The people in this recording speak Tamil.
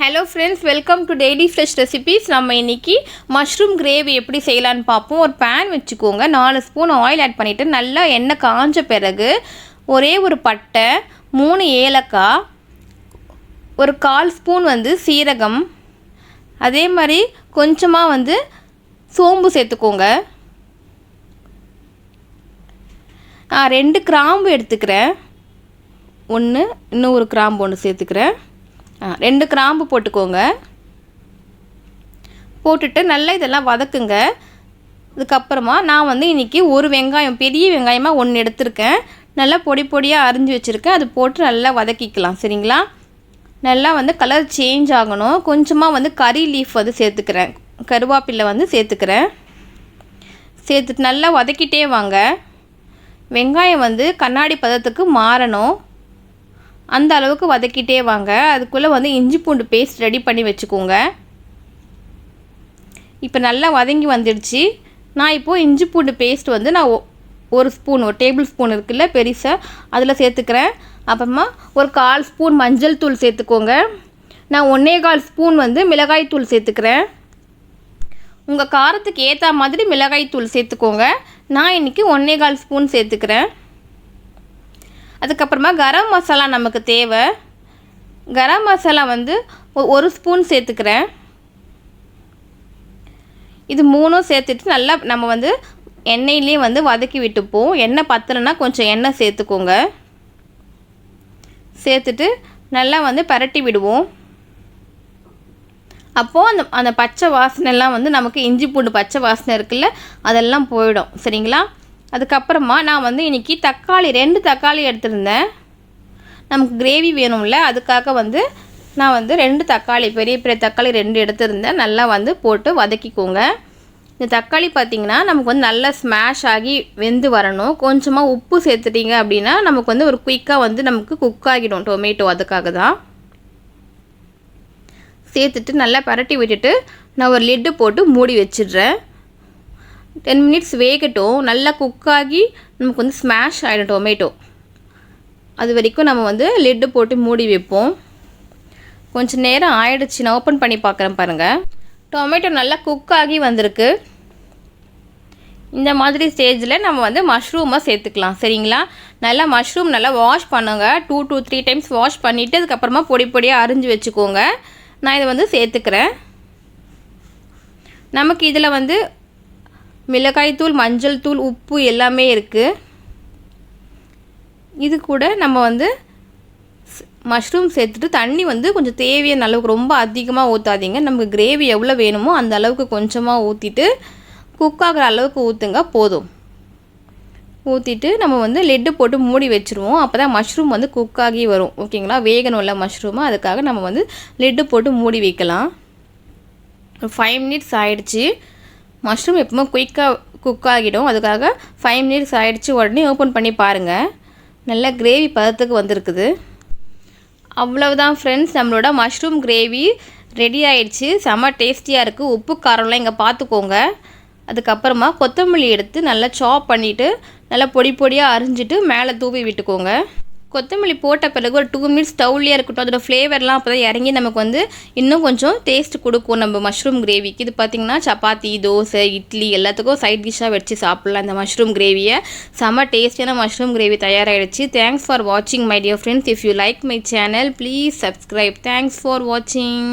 Hello friends, welcome to Daily Fresh Recipes. நம்ம இன்னைக்கு மஷ்ரூம் கிரேவி எப்படி செய்யலாம்னு பாப்போம். ஒரு pan வெச்சுக்கோங்க. 4 ஸ்பூன் ஆயில் ஆட் பண்ணிட்டு நல்லா எண்ணெய் காஞ்ச பிறகு ஒரே ஒரு பட்டை, 3 ஏலக்காய், ஒரு 1/4 ஸ்பூன் சீரகம், அதே மாதிரி கொஞ்சமா சோம்பு சேர்த்துக்கோங்க. 2 கிராம்பு எடுத்துக்கிறேன். இன்னும் ஒரு கிராம்பு ஒன்று சேர்த்துக்கிறேன். 2 கிராம்பு போட்டுக்கோங்க. போட்டுட்டு நல்லா இதெல்லாம் வதக்குங்க. அதுக்கப்புறமா நான் இன்றைக்கி ஒரு வெங்காயம், பெரிய வெங்காயமாக 1 எடுத்திருக்கேன். நல்லா பொடி பொடியாக அரிஞ்சு வச்சுருக்கேன். அது போட்டு நல்லா வதக்கிக்கலாம். சரிங்களா? நல்லா கலர் சேஞ்ச் ஆகணும். கொஞ்சமாக கறி லீஃப் சேர்த்துக்கிறேன். கருவேப்பிலை சேர்த்துக்கிறேன். சேர்த்துட்டு நல்லா வதக்கிட்டே வாங்க. வெங்காயம் கண்ணாடி பதத்துக்கு மாறணும். அந்த அளவுக்கு வதக்கிட்டே வாங்க. அதுக்குள்ளே இஞ்சி பூண்டு பேஸ்ட் ரெடி பண்ணி வச்சுக்கோங்க. இப்போ நல்லா வதங்கி வந்துடுச்சு. நான் இப்போது இஞ்சி பூண்டு பேஸ்ட் நான் ஒரு டேபிள் ஸ்பூன் இருக்குல்ல பெருசாக, அதில் சேர்த்துக்கிறேன். அப்புறமா ஒரு 1/4 ஸ்பூன் மஞ்சள் தூள் சேர்த்துக்கோங்க. நான் 1/4 ஸ்பூன் மிளகாய் தூள் சேர்த்துக்கிறேன். உங்கள் காரத்துக்கு ஏற்ற மாதிரி மிளகாய் தூள் சேர்த்துக்கோங்க. நான் இன்றைக்கி 1/4 ஸ்பூன் சேர்த்துக்கிறேன். அதுக்கப்புறமா கரம் மசாலா நமக்கு தேவை. கரம் மசாலா 1 ஸ்பூன் சேர்த்துக்கிறேன். இது 3 சேர்த்துட்டு நல்லா நம்ம எண்ணெயிலே வதக்கி விட்டுப்போம். எண்ணெய் பத்தலைன்னா கொஞ்சம் எண்ணெய் சேர்த்துக்கோங்க. சேர்த்துட்டு நல்லா பரட்டி விடுவோம். அப்போது அந்த பச்சை வாசனைலாம் நமக்கு இஞ்சி பூண்டு பச்சை வாசனை இருக்குல்ல, அதெல்லாம் போயிடும். சரிங்களா? அதுக்கப்புறமா நான் இன்றைக்கி தக்காளி 2 தக்காளி எடுத்திருந்தேன். நமக்கு கிரேவி வேணும்ல, அதுக்காக நான் 2 தக்காளி, பெரிய பெரிய தக்காளி 2 எடுத்திருந்தேன். நல்லா போட்டு வதக்கிக்கோங்க. இந்த தக்காளி பார்த்திங்கன்னா நமக்கு நல்லா ஸ்மாஷ் ஆகி வெந்து வரணும். கொஞ்சமாக உப்பு சேர்த்துட்டிங்க அப்படின்னா நமக்கு ஒரு குயிக்காக நமக்கு குக் ஆகிடும் டொமேட்டோ. அதுக்காக தான் சேர்த்துட்டு நல்லா பரட்டி விட்டுட்டு நான் ஒரு லிட்டு போட்டு மூடி வச்சிடுறேன். 10 மினிட்ஸ் வேகட்டும். நல்லா குக்காகி நமக்கு ஸ்மாஷ் ஆகிடும் டொமேட்டோ. அது வரைக்கும் நம்ம லிட்டு போட்டு மூடி வைப்போம். கொஞ்சம் நேரம் ஆயிடுச்சு. நான் ஓப்பன் பண்ணி பார்க்குறேன் பாருங்கள். டொமேட்டோ நல்லா குக்காகி வந்திருக்கு. இந்த மாதிரி ஸ்டேஜில் நம்ம மஷ்ரூமை சேர்த்துக்கலாம். சரிங்களா? நல்லா மஷ்ரூம் நல்லா வாஷ் பண்ணுங்க. 2 to 3 டைம்ஸ் வாஷ் பண்ணிவிட்டு அதுக்கப்புறமா பொடி பொடியாக அரிஞ்சு வச்சுக்கோங்க. நான் இதை சேர்த்துக்கிறேன். நமக்கு இதில் மிளகாய்த்தூள், மஞ்சள் தூள், உப்பு எல்லாமே இருக்குது. இது கூட நம்ம மஷ்ரூம் சேர்த்துட்டு தண்ணி கொஞ்சம் தேவையான அளவுக்கு, ரொம்ப அதிகமாக ஊற்றாதீங்க. நமக்கு கிரேவி எவ்வளோ வேணுமோ அந்த அளவுக்கு கொஞ்சமாக ஊற்றிட்டு குக் ஆகிற அளவுக்கு ஊற்றுங்க, போதும். ஊற்றிட்டு நம்ம லெட்டு போட்டு மூடி வச்சுருவோம். அப்போ தான் மஷ்ரூம் குக் ஆகி வரும். ஓகேங்களா? வேகணும்ல மஷ்ரூமை, அதுக்காக நம்ம லெட்டு போட்டு மூடி வைக்கலாம். ஒரு 5 மினிட்ஸ் ஆகிடுச்சு. மஷ்ரூம் எப்பவுமே குயிக்காக குக் ஆகிடும். அதுக்காக 5 மினிட்ஸ் ஆகிடுச்சு. உடனே ஓப்பன் பண்ணி பாருங்கள். நல்லா கிரேவி பதத்துக்கு வந்திருக்குது. அவ்வளவுதான் ஃப்ரெண்ட்ஸ், நம்மளோட மஷ்ரூம் கிரேவி ரெடி ஆகிடுச்சு. செம்ம டேஸ்டியாக இருக்குது. உப்பு காரம்லாம் இங்கே பார்த்துக்கோங்க. அதுக்கப்புறமா கொத்தமல்லி எடுத்து நல்லா சாப் பண்ணிவிட்டு நல்லா பொடி பொடியாக அரிஞ்சிட்டு மேலே தூவி விட்டுக்கோங்க. கொத்தமல்லி போட்ட பிறகு ஒரு 2 மினிட்ஸ் ஸ்டவ்லேயே இருக்கட்டும். அதோட ஃப்ளேவர்லாம் அப்போ தான் இறங்கி நமக்கு இன்னும் கொஞ்சம் டேஸ்ட் கொடுக்கும் நம்ம மஷ்ரூம் கிரேவிக்கு. இது பார்த்திங்கன்னா சப்பாத்தி, தோசை, இட்லி எல்லாத்துக்கும் சைட் டிஷ்ஷாக வச்சு சாப்பிட்லாம் இந்த மஷ்ரூம் கிரேவியை. செம்ம டேஸ்டியான மஷ்ரூம் கிரேவி தயாராகிடுச்சு. தேங்க்ஸ் ஃபார் வாட்சிங் my dear friends. If you like my channel please subscribe. Thanks for வாட்சிங்.